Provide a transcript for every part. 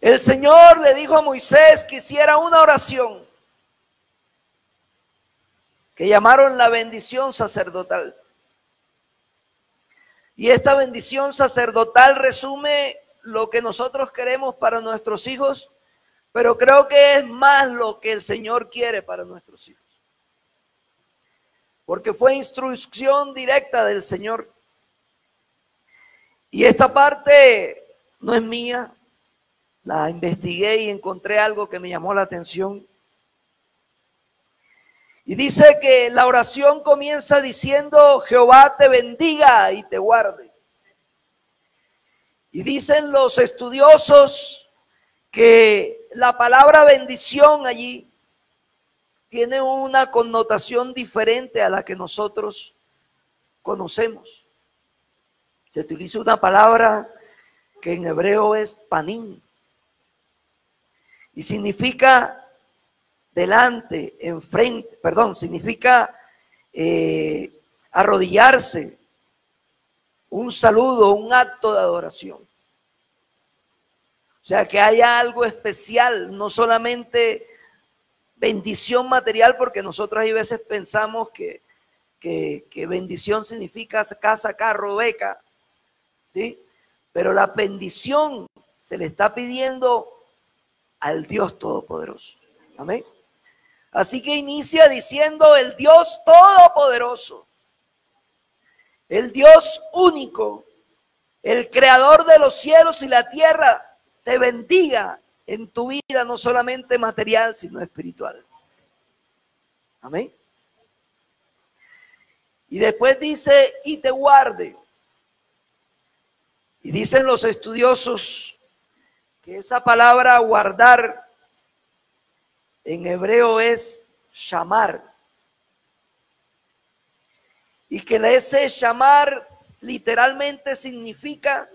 El Señor le dijo a Moisés que hiciera una oración que llamaron la bendición sacerdotal. Y esta bendición sacerdotal resume lo que nosotros queremos para nuestros hijos, pero creo que es más lo que el Señor quiere para nuestros hijos. Porque fue instrucción directa del Señor. Y esta parte no es mía. La investigué y encontré algo que me llamó la atención. Y dice que la oración comienza diciendo: Jehová te bendiga y te guarde. Y dicen los estudiosos que la palabra bendición allí tiene una connotación diferente a la que nosotros conocemos. Se utiliza una palabra que en hebreo es panim y significa delante, enfrente, significa arrodillarse, un saludo, un acto de adoración. O sea, que haya algo especial, no solamente bendición material, porque nosotros hay veces pensamos que bendición significa casa, carro, beca, ¿sí? Pero la bendición se le está pidiendo al Dios Todopoderoso. Amén. Así que inicia diciendo: el Dios Todopoderoso, el Dios único, el creador de los cielos y la tierra, te bendiga en tu vida, no solamente material, sino espiritual. Amén. Y después dice: y te guarde. Y dicen los estudiosos que esa palabra guardar en hebreo es shamar. Y que ese shamar literalmente significa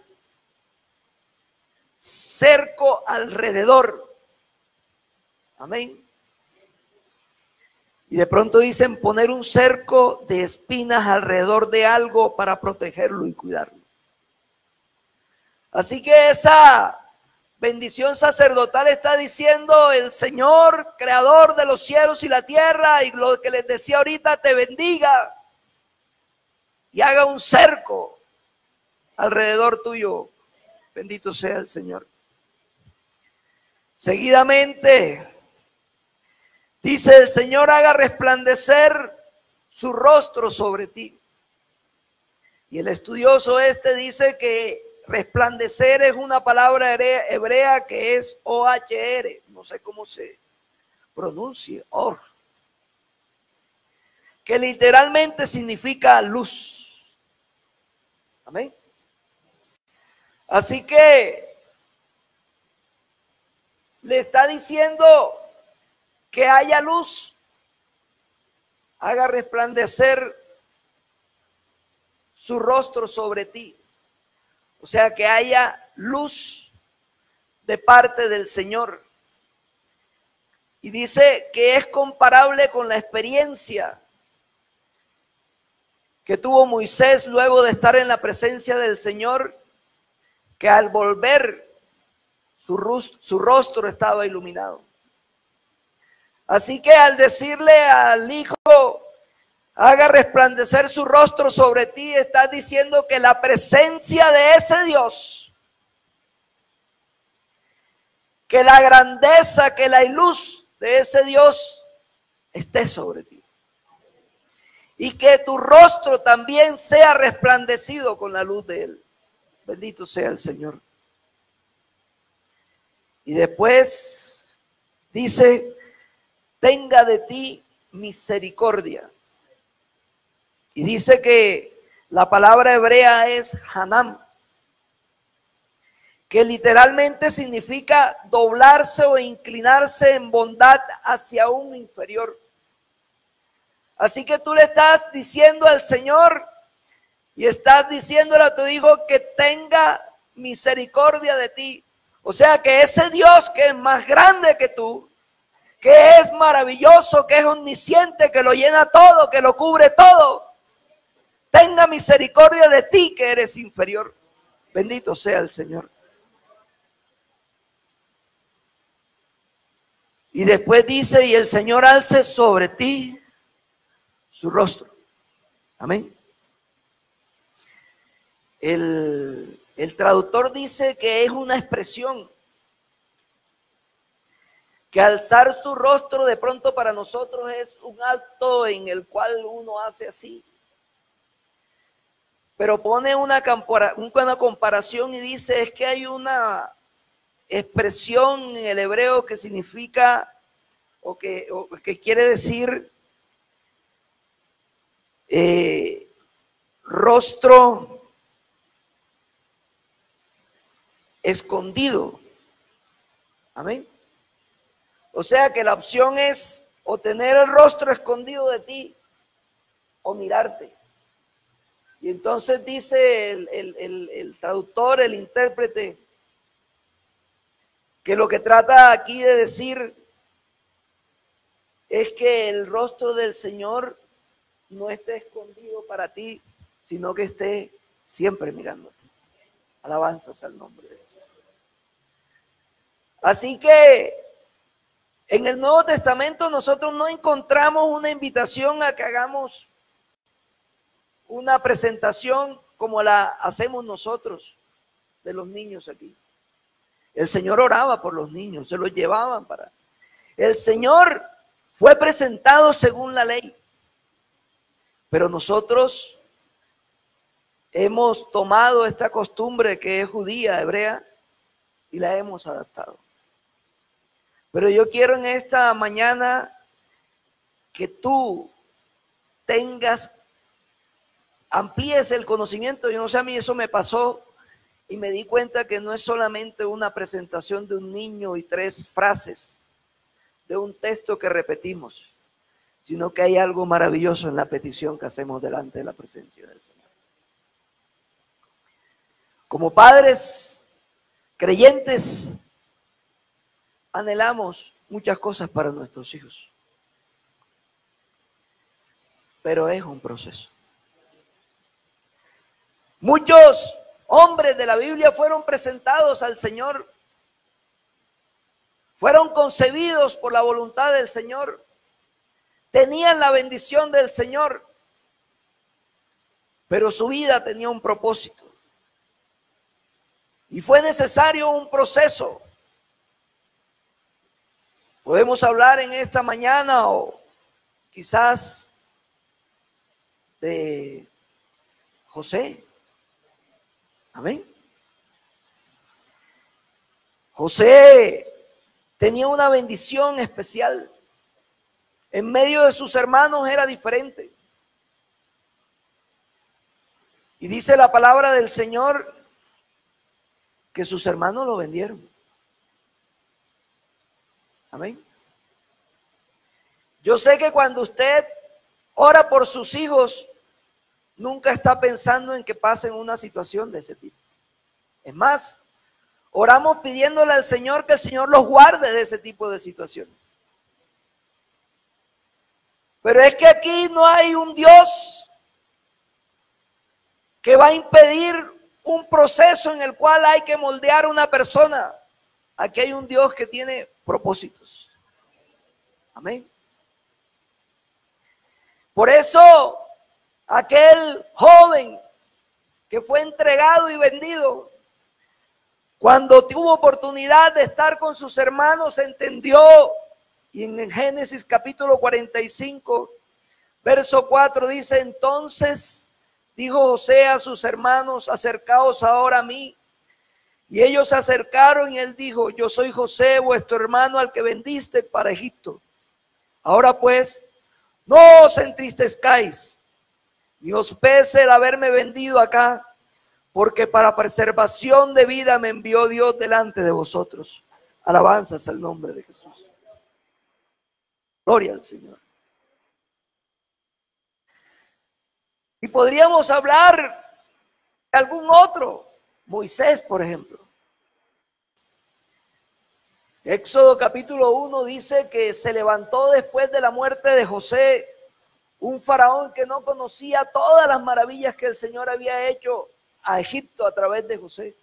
cerco alrededor. Amén. Y de pronto dicen poner un cerco de espinas alrededor de algo para protegerlo y cuidarlo. Así que esa bendición sacerdotal está diciendo: el Señor, creador de los cielos y la tierra, y lo que les decía ahorita, te bendiga y haga un cerco alrededor tuyo. Bendito sea el Señor. Seguidamente dice: el Señor haga resplandecer su rostro sobre ti. Y el estudioso dice que resplandecer es una palabra hebrea que es O-H-R, no sé cómo se pronuncia, or, que literalmente significa luz. Amén. Así que le está diciendo que haya luz, haga resplandecer su rostro sobre ti. O sea, que haya luz de parte del Señor. Y dice que es comparable con la experiencia que tuvo Moisés luego de estar en la presencia del Señor, que al volver su rostro estaba iluminado. Así que al decirle al Hijo: haga resplandecer su rostro sobre ti, está diciendo que la presencia de ese Dios, que la grandeza, que la luz de ese Dios esté sobre ti. Y que tu rostro también sea resplandecido con la luz de Él. Bendito sea el Señor. Y después dice: tenga de ti misericordia. Y dice que la palabra hebrea es hanam, que literalmente significa doblarse o inclinarse en bondad hacia un inferior. Así que tú le estás diciendo al Señor y estás diciéndole a tu hijo que tenga misericordia de ti. O sea, que ese Dios que es más grande que tú, que es maravilloso, que es omnisciente, que lo llena todo, que lo cubre todo, tenga misericordia de ti que eres inferior. Bendito sea el Señor. Y después dice, y el Señor alce sobre ti su rostro. Amén. El traductor dice que es una expresión, que alzar su rostro de pronto para nosotros es un acto en el cual uno hace así. Pero pone una comparación y dice, es que hay una expresión en el hebreo que significa o que quiere decir rostro escondido. Amén. O sea que la opción es o tener el rostro escondido de ti o mirarte. Y entonces dice el traductor, el intérprete, que lo que trata aquí de decir es que el rostro del Señor no esté escondido para ti, sino que esté siempre mirándote. Alabanzas al nombre de Jesús. Así que en el Nuevo Testamento nosotros no encontramos una invitación a que hagamos una presentación como la hacemos nosotros de los niños aquí. El Señor oraba por los niños, se los llevaban para... El Señor fue presentado según la ley, pero nosotros hemos tomado esta costumbre que es judía, hebrea, y la hemos adaptado. Pero yo quiero en esta mañana que tú amplíes el conocimiento. Yo no sé, a mí eso me pasó y me di cuenta que no es solamente una presentación de un niño y 3 frases de un texto que repetimos, sino que hay algo maravilloso en la petición que hacemos delante de la presencia del Señor. Como padres creyentes, anhelamos muchas cosas para nuestros hijos, pero es un proceso. Muchos hombres de la Biblia fueron presentados al Señor, fueron concebidos por la voluntad del Señor, tenían la bendición del Señor, pero su vida tenía un propósito. Y fue necesario un proceso. Podemos hablar en esta mañana o quizás de José. Amén. José tenía una bendición especial. En medio de sus hermanos era diferente. Y dice la palabra del Señor que sus hermanos lo vendieron. Amén. Yo sé que cuando usted ora por sus hijos, nunca está pensando en que pasen una situación de ese tipo. Es más, oramos pidiéndole al Señor que el Señor los guarde de ese tipo de situaciones. Pero es que aquí no hay un Dios que va a impedir un proceso en el cual hay que moldear a una persona. Aquí hay un Dios que tiene propósitos. Amén. Por eso, aquel joven que fue entregado y vendido, cuando tuvo oportunidad de estar con sus hermanos, entendió, y en Génesis capítulo 45, verso 4 dice, entonces dijo José a sus hermanos, acercaos ahora a mí. Y ellos se acercaron y él dijo, yo soy José, vuestro hermano al que vendiste para Egipto. Ahora pues, no os entristezcáis, ni os pese el haberme vendido acá, porque para preservación de vida me envió Dios delante de vosotros. Alabanzas al nombre de Jesús. Gloria al Señor. Y podríamos hablar de algún otro, Moisés, por ejemplo. Éxodo capítulo 1 dice que se levantó después de la muerte de José un faraón que no conocía todas las maravillas que el Señor había hecho a Egipto a través de José.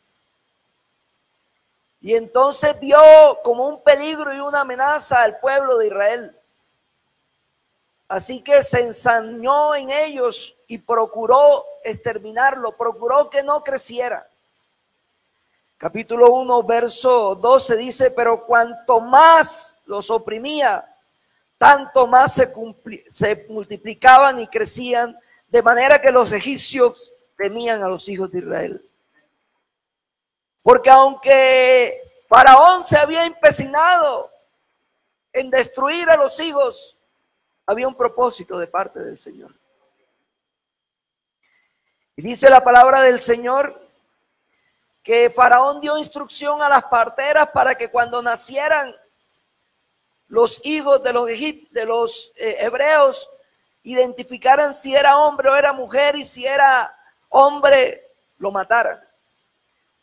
Y entonces vio como un peligro y una amenaza al pueblo de Israel. Así que se ensañó en ellos y procuró exterminarlo, procuró que no creciera. Capítulo 1, verso 12 dice, pero cuanto más los oprimía, tanto más se multiplicaban y crecían, de manera que los egipcios temían a los hijos de Israel. Porque aunque Faraón se había empecinado en destruir a los hijos, había un propósito de parte del Señor. Y dice la palabra del Señor que Faraón dio instrucción a las parteras para que cuando nacieran los hijos de los hebreos, identificaran si era hombre o era mujer, y si era hombre, lo mataran.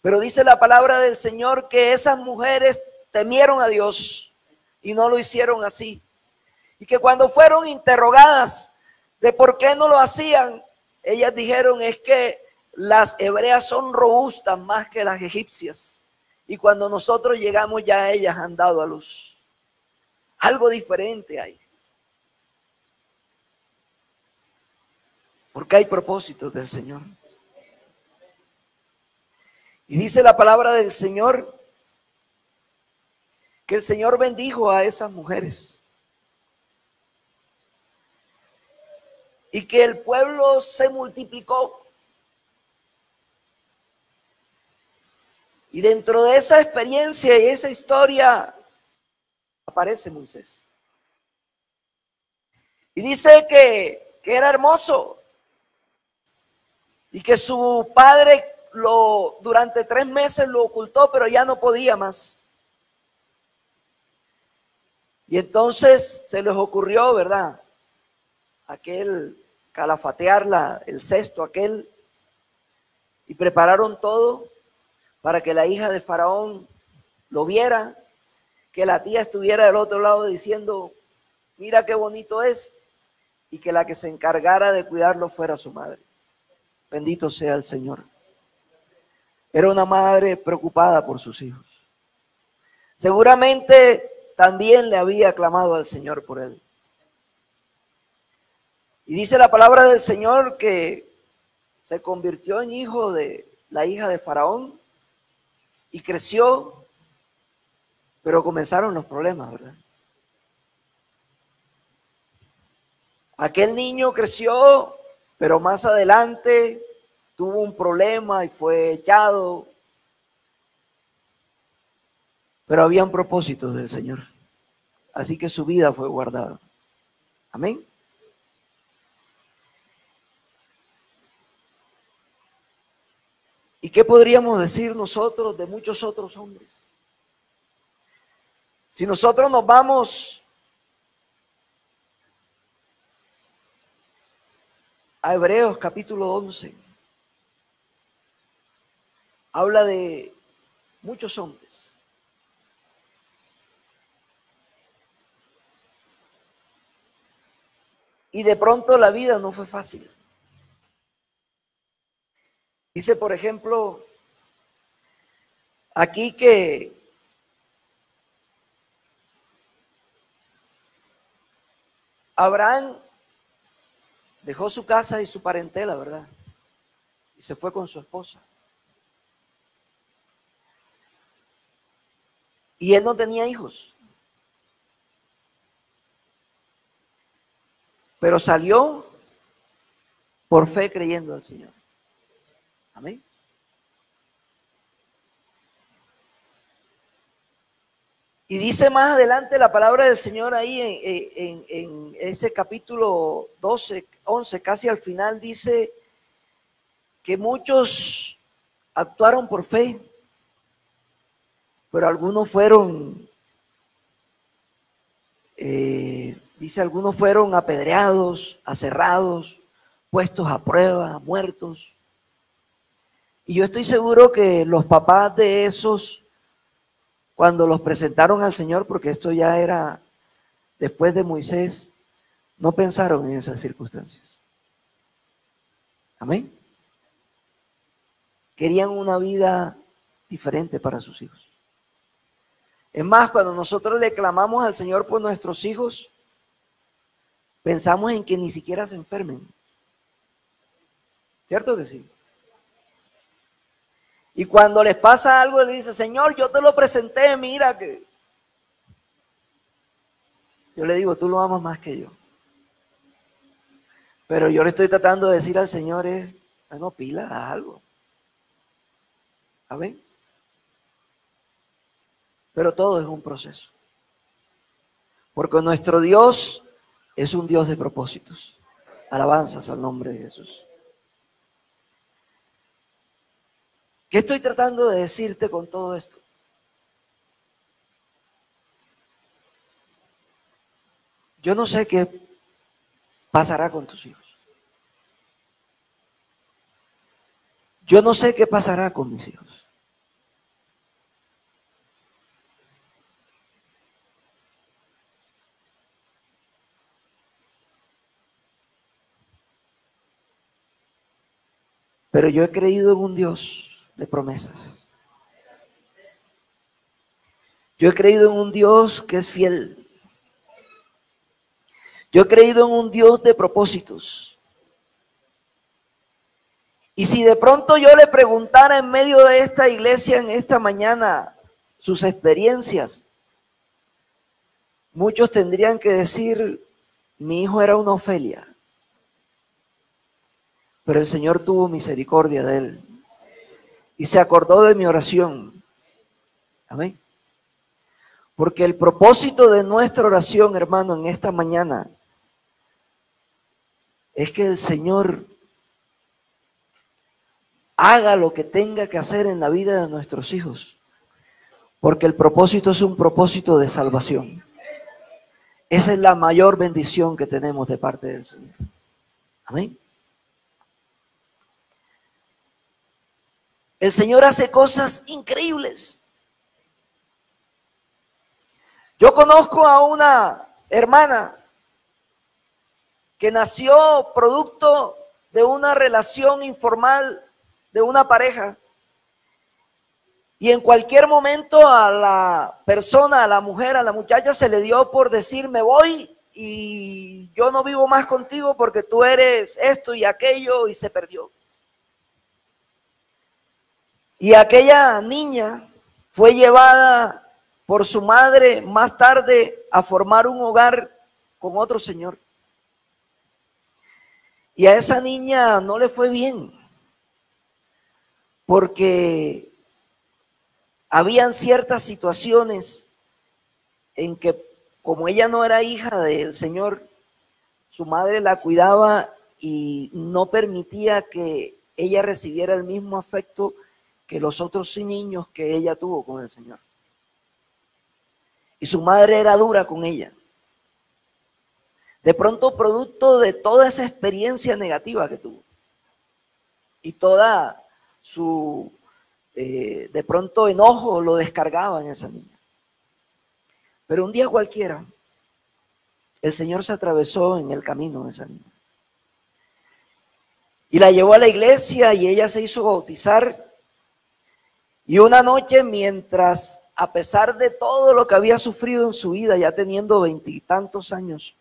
Pero dice la palabra del Señor que esas mujeres temieron a Dios y no lo hicieron así. Y que cuando fueron interrogadas de por qué no lo hacían, ellas dijeron, es que las hebreas son robustas más que las egipcias. Y cuando nosotros llegamos ya ellas han dado a luz. Algo diferente hay. Porque hay propósitos del Señor. Y dice la palabra del Señor que el Señor bendijo a esas mujeres. Y que el pueblo se multiplicó. Y dentro de esa experiencia y esa historia aparece Moisés. Y dice que era hermoso. Y que su padre durante 3 meses lo ocultó, pero ya no podía más. Y entonces se les ocurrió, ¿verdad? Aquel calafatear el cesto aquel, y prepararon todo para que la hija de Faraón lo viera, que la tía estuviera del otro lado diciendo, mira qué bonito es, y que la que se encargara de cuidarlo fuera su madre. Bendito sea el Señor. Era una madre preocupada por sus hijos. Seguramente también le había clamado al Señor por él. Y dice la palabra del Señor que se convirtió en hijo de la hija de Faraón y creció, pero comenzaron los problemas, ¿verdad? Aquel niño creció, pero más adelante tuvo un problema y fue echado. Pero habían propósitos del Señor. Así que su vida fue guardada. Amén. ¿Y qué podríamos decir nosotros de muchos otros hombres? Si nosotros nos vamos a Hebreos capítulo 11, habla de muchos hombres. Y de pronto la vida no fue fácil. Dice, por ejemplo, aquí que Abraham dejó su casa y su parentela, ¿verdad? Y se fue con su esposa. Y él no tenía hijos. Pero salió por fe creyendo al Señor. Amén. Y dice más adelante la palabra del Señor ahí en ese capítulo 12, 11, casi al final, dice que muchos actuaron por fe, pero algunos fueron, dice, algunos fueron apedreados, aserrados, puestos a prueba, muertos. Y yo estoy seguro que los papás de esos, cuando los presentaron al Señor, porque esto ya era después de Moisés, no pensaron en esas circunstancias. Amén. Querían una vida diferente para sus hijos. Es más, cuando nosotros le clamamos al Señor por nuestros hijos, pensamos en que ni siquiera se enfermen. ¿Cierto que sí? Y cuando les pasa algo, le dice, Señor, yo te lo presenté, mira que... Yo le digo, tú lo amas más que yo. Pero yo le estoy tratando de decir al Señor es, bueno, pila, haz algo. ¿Saben? Pero todo es un proceso. Porque nuestro Dios es un Dios de propósitos. Alabanzas al nombre de Jesús. ¿Qué estoy tratando de decirte con todo esto? Yo no sé qué pasará con tus hijos. Yo no sé qué pasará con mis hijos. Pero yo he creído en un Dios de promesas. Yo he creído en un Dios que es fiel. Yo he creído en un Dios de propósitos. Y si de pronto yo le preguntara en medio de esta iglesia en esta mañana sus experiencias, muchos tendrían que decir, mi hijo era una Ofelia, pero el Señor tuvo misericordia de él y se acordó de mi oración. Amén. Porque el propósito de nuestra oración, hermano, en esta mañana, es que el Señor haga lo que tenga que hacer en la vida de nuestros hijos. Porque el propósito es un propósito de salvación. Esa es la mayor bendición que tenemos de parte del Señor. Amén. El Señor hace cosas increíbles. Yo conozco a una hermana que nació producto de una relación informal de una pareja. Y en cualquier momento a la persona, a la mujer, a la muchacha se le dio por decir, me voy y yo no vivo más contigo porque tú eres esto y aquello, y se perdió. Y aquella niña fue llevada por su madre más tarde a formar un hogar con otro señor. Y a esa niña no le fue bien, porque habían ciertas situaciones en que, como ella no era hija del Señor, su madre la cuidaba y no permitía que ella recibiera el mismo afecto que los otros niños que ella tuvo con el Señor. Y su madre era dura con ella. De pronto, producto de toda esa experiencia negativa que tuvo y toda su de pronto enojo lo descargaba en esa niña. Pero un día cualquiera, el Señor se atravesó en el camino de esa niña y la llevó a la iglesia y ella se hizo bautizar. Y una noche, mientras, a pesar de todo lo que había sufrido en su vida, ya teniendo 20 y tantos años,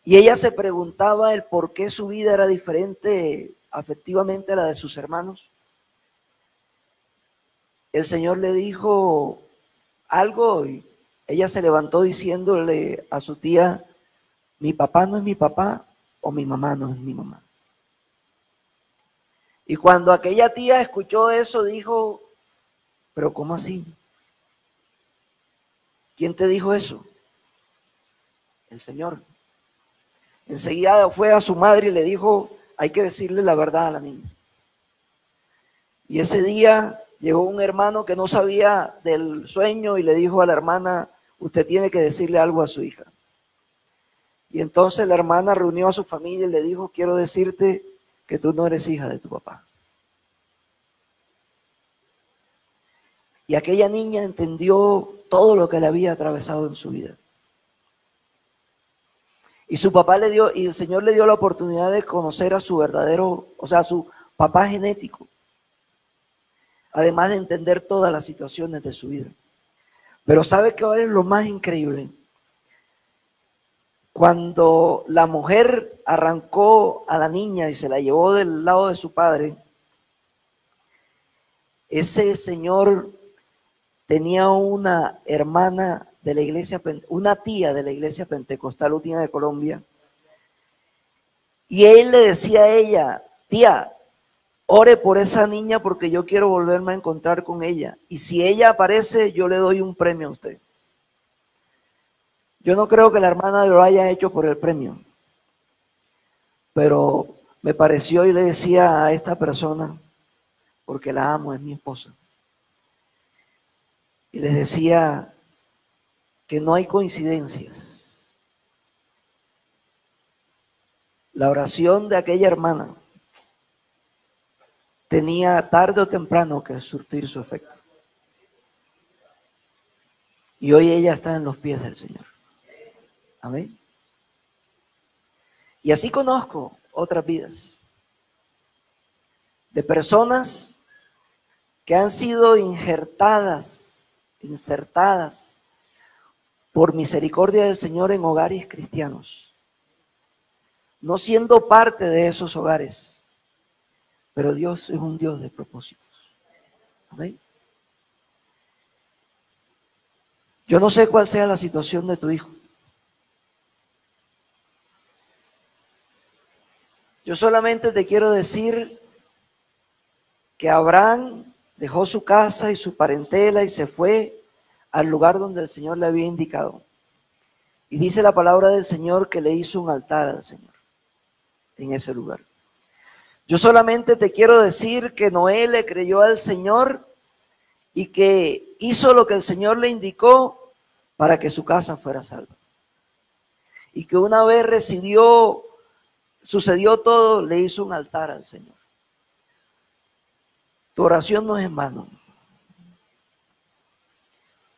y ella se preguntaba el por qué su vida era diferente afectivamente a la de sus hermanos, el Señor le dijo algo y ella se levantó diciéndole a su tía, mi papá no es mi papá o mi mamá no es mi mamá. Y cuando aquella tía escuchó eso, dijo, pero ¿cómo así? ¿Quién te dijo eso? El Señor. Enseguida fue a su madre y le dijo, hay que decirle la verdad a la niña. Y ese día llegó un hermano que no sabía del sueño y le dijo a la hermana, usted tiene que decirle algo a su hija. Y entonces la hermana reunió a su familia y le dijo, quiero decirte que tú no eres hija de tu papá. Y aquella niña entendió todo lo que le había atravesado en su vida. Y su papá le dio, y el Señor le dio la oportunidad de conocer a su verdadero, o sea, a su papá genético. Además de entender todas las situaciones de su vida. Pero ¿sabe qué es lo más increíble? Cuando la mujer arrancó a la niña y se la llevó del lado de su padre, ese señor tenía una hermana de la iglesia, una tía de la iglesia pentecostal última de Colombia, y él le decía a ella: tía, ore por esa niña porque yo quiero volverme a encontrar con ella, y si ella aparece, yo le doy un premio a usted. Yo no creo que la hermana lo haya hecho por el premio, pero me pareció y le decía a esta persona, porque la amo, es mi esposa, y les decía que no hay coincidencias. La oración de aquella hermana tenía tarde o temprano que surtir su efecto. Y hoy ella está en los pies del Señor. Amén. Y así conozco otras vidas de personas que han sido insertadas por misericordia del Señor en hogares cristianos, no siendo parte de esos hogares, pero Dios es un Dios de propósitos. Amén. Yo no sé cuál sea la situación de tu hijo. Yo solamente te quiero decir que Abraham dejó su casa y su parentela y se fue al lugar donde el Señor le había indicado. Y dice la palabra del Señor que le hizo un altar al Señor en ese lugar. Yo solamente te quiero decir que Noé le creyó al Señor y que hizo lo que el Señor le indicó para que su casa fuera salva. Y que una vez sucedió todo, le hizo un altar al Señor. Tu oración no es en vano.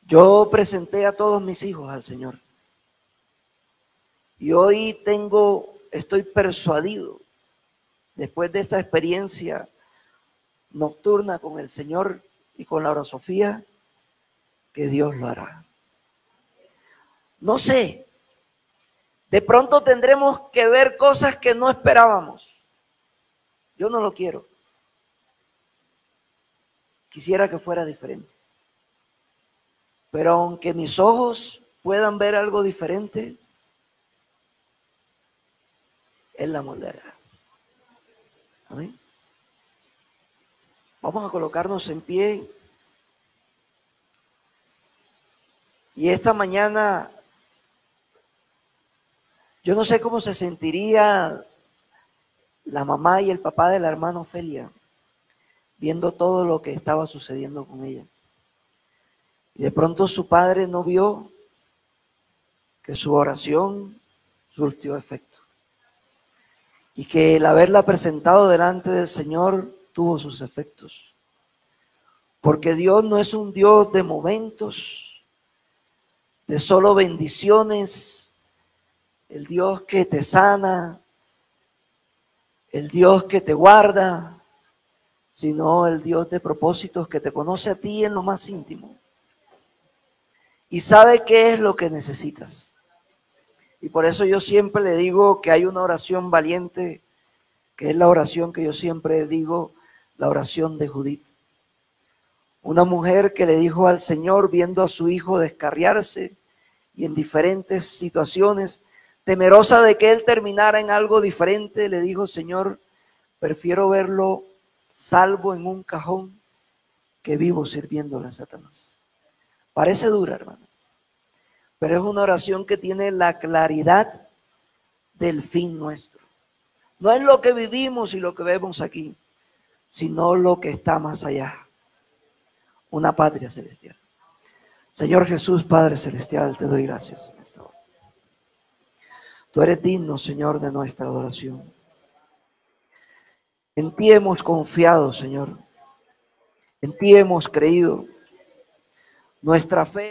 Yo presenté a todos mis hijos al Señor. Y hoy estoy persuadido, después de esta experiencia nocturna con el Señor y con Laura Sofía, que Dios lo hará. No sé, de pronto tendremos que ver cosas que no esperábamos. Yo no lo quiero. Quisiera que fuera diferente. Pero aunque mis ojos puedan ver algo diferente, Él la moldeará. Amén. Vamos a colocarnos en pie. Y esta mañana, yo no sé cómo se sentiría la mamá y el papá de la hermana Ofelia, viendo todo lo que estaba sucediendo con ella. Y de pronto su padre no vio que su oración surtió efecto. Y que el haberla presentado delante del Señor tuvo sus efectos. Porque Dios no es un Dios de momentos, de solo bendiciones, el Dios que te sana, el Dios que te guarda, sino el Dios de propósitos que te conoce a ti en lo más íntimo y sabe qué es lo que necesitas. Y por eso yo siempre le digo que hay una oración valiente, que es la oración que yo siempre digo, la oración de Judith. Una mujer que le dijo al Señor, viendo a su hijo descarriarse y en diferentes situaciones, temerosa de que él terminara en algo diferente, le dijo: Señor, prefiero verlo salvo en un cajón que vivo sirviéndole a Satanás. Parece dura, hermano, pero es una oración que tiene la claridad del fin nuestro. No es lo que vivimos y lo que vemos aquí, sino lo que está más allá. Una patria celestial. Señor Jesús, Padre celestial, te doy gracias en esta hora. Tú eres digno, Señor, de nuestra adoración. En ti hemos confiado, Señor. En ti hemos creído. Nuestra fe